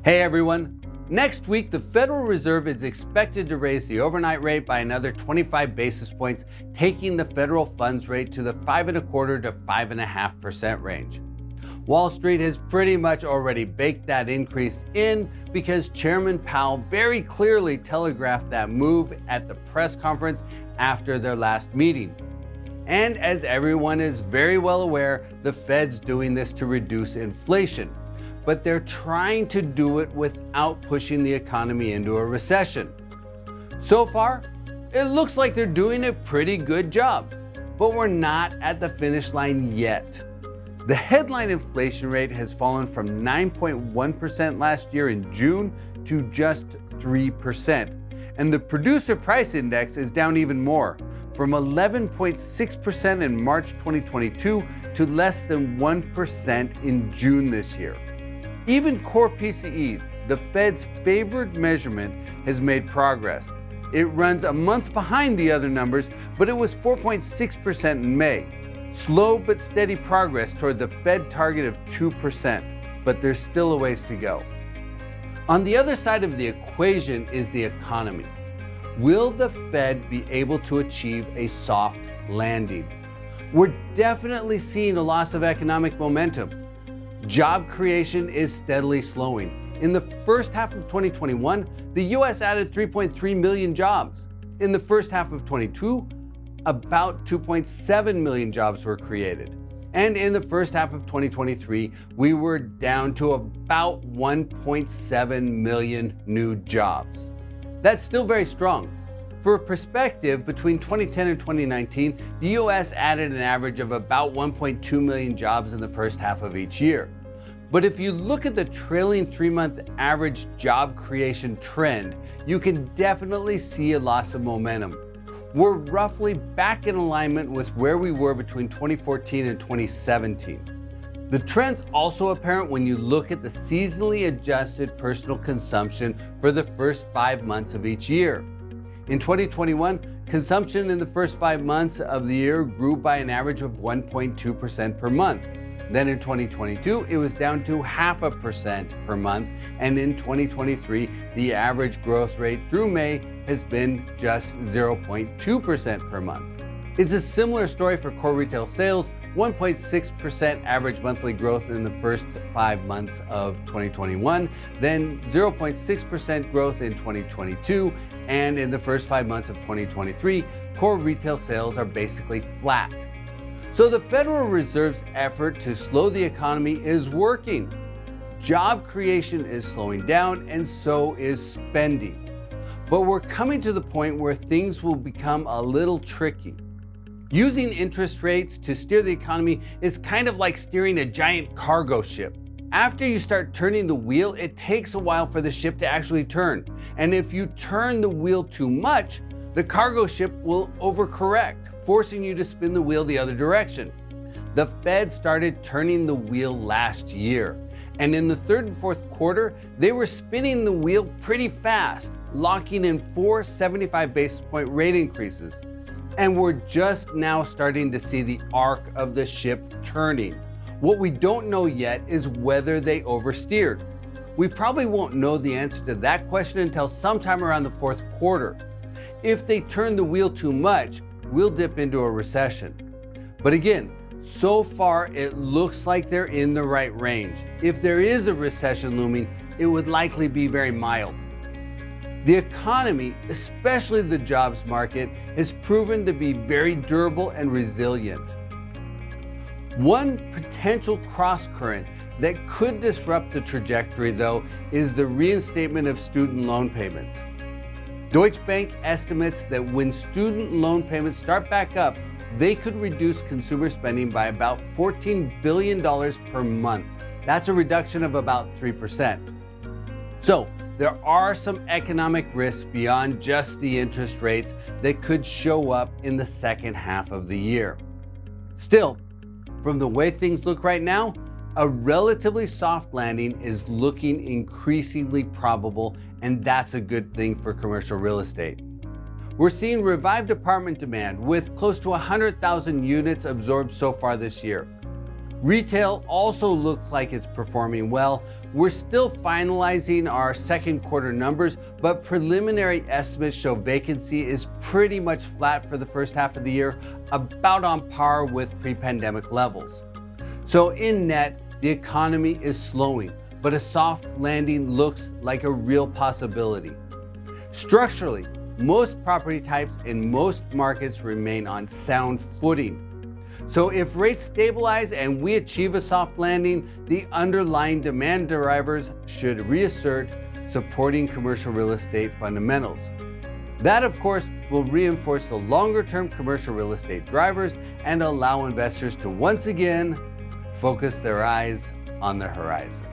Hey everyone! Next week, the Federal Reserve is expected to raise the overnight rate by another 25 basis points, taking the federal funds rate to the 5.25% to 5.5% range. Wall Street has pretty much already baked that increase in because Chairman Powell very clearly telegraphed that move at the press conference after their last meeting. And as everyone is very well aware, the Fed's doing this to reduce inflation. But they're trying to do it without pushing the economy into a recession. So far, it looks like they're doing a pretty good job, but we're not at the finish line yet. The headline inflation rate has fallen from 9.1% last year in June to just 3%. And the producer price index is down even more, from 11.6% in March 2022 to less than 1% in June this year. Even core PCE, the Fed's favored measurement, has made progress. It runs a month behind the other numbers, but it was 4.6% in May. Slow but steady progress toward the Fed target of 2%, but there's still a ways to go. On the other side of the equation is the economy. Will the Fed be able to achieve a soft landing? We're definitely seeing a loss of economic momentum. Job creation is steadily slowing. In the first half of 2021, the US added 3.3 million jobs. In the first half of 22, about 2.7 million jobs were created. And in the first half of 2023, we were down to about 1.7 million new jobs. That's still very strong. For perspective, between 2010 and 2019, the US added an average of about 1.2 million jobs in the first half of each year. But if you look at the trailing 3-month average job creation trend, you can definitely see a loss of momentum. We're roughly back in alignment with where we were between 2014 and 2017. The trend's also apparent when you look at the seasonally adjusted personal consumption for the first 5 months of each year. In 2021, consumption in the first 5 months of the year grew by an average of 1.2% per month. Then in 2022, it was down to 0.5% per month. And in 2023, the average growth rate through May has been just 0.2% per month. It's a similar story for core retail sales, 1.6% average monthly growth in the first 5 months of 2021, then 0.6% growth in 2022, and in the first 5 months of 2023, core retail sales are basically flat. So the Federal Reserve's effort to slow the economy is working. Job creation is slowing down, and so is spending. But we're coming to the point where things will become a little tricky. Using interest rates to steer the economy is kind of like steering a giant cargo ship. After you start turning the wheel, it takes a while for the ship to actually turn. And if you turn the wheel too much, the cargo ship will overcorrect, forcing you to spin the wheel the other direction. The Fed started turning the wheel last year. And in the third and fourth quarter, they were spinning the wheel pretty fast, locking in 4 75 basis point rate increases. And we're just now starting to see the arc of the ship turning. What we don't know yet is whether they oversteered. We probably won't know the answer to that question until sometime around the fourth quarter. If they turn the wheel too much, we'll dip into a recession. But again, so far it looks like they're in the right range. If there is a recession looming, it would likely be very mild. The economy, especially the jobs market, has proven to be very durable and resilient. One potential cross-current that could disrupt the trajectory, though, is the reinstatement of student loan payments. Deutsche Bank estimates that when student loan payments start back up, they could reduce consumer spending by about $14 billion per month. That's a reduction of about 3%. So there are some economic risks beyond just the interest rates that could show up in the second half of the year. Still, from the way things look right now, a relatively soft landing is looking increasingly probable, and that's a good thing for commercial real estate. We're seeing revived apartment demand with close to 100,000 units absorbed so far this year. Retail also looks like it's performing well. We're still finalizing our second quarter numbers, but preliminary estimates show vacancy is pretty much flat for the first half of the year, about on par with pre-pandemic levels. So in net, the economy is slowing, but a soft landing looks like a real possibility. Structurally, most property types in most markets remain on sound footing. So if rates stabilize and we achieve a soft landing, the underlying demand drivers should reassert, supporting commercial real estate fundamentals. That, of course, will reinforce the longer-term commercial real estate drivers and allow investors to once again focus their eyes on the horizon.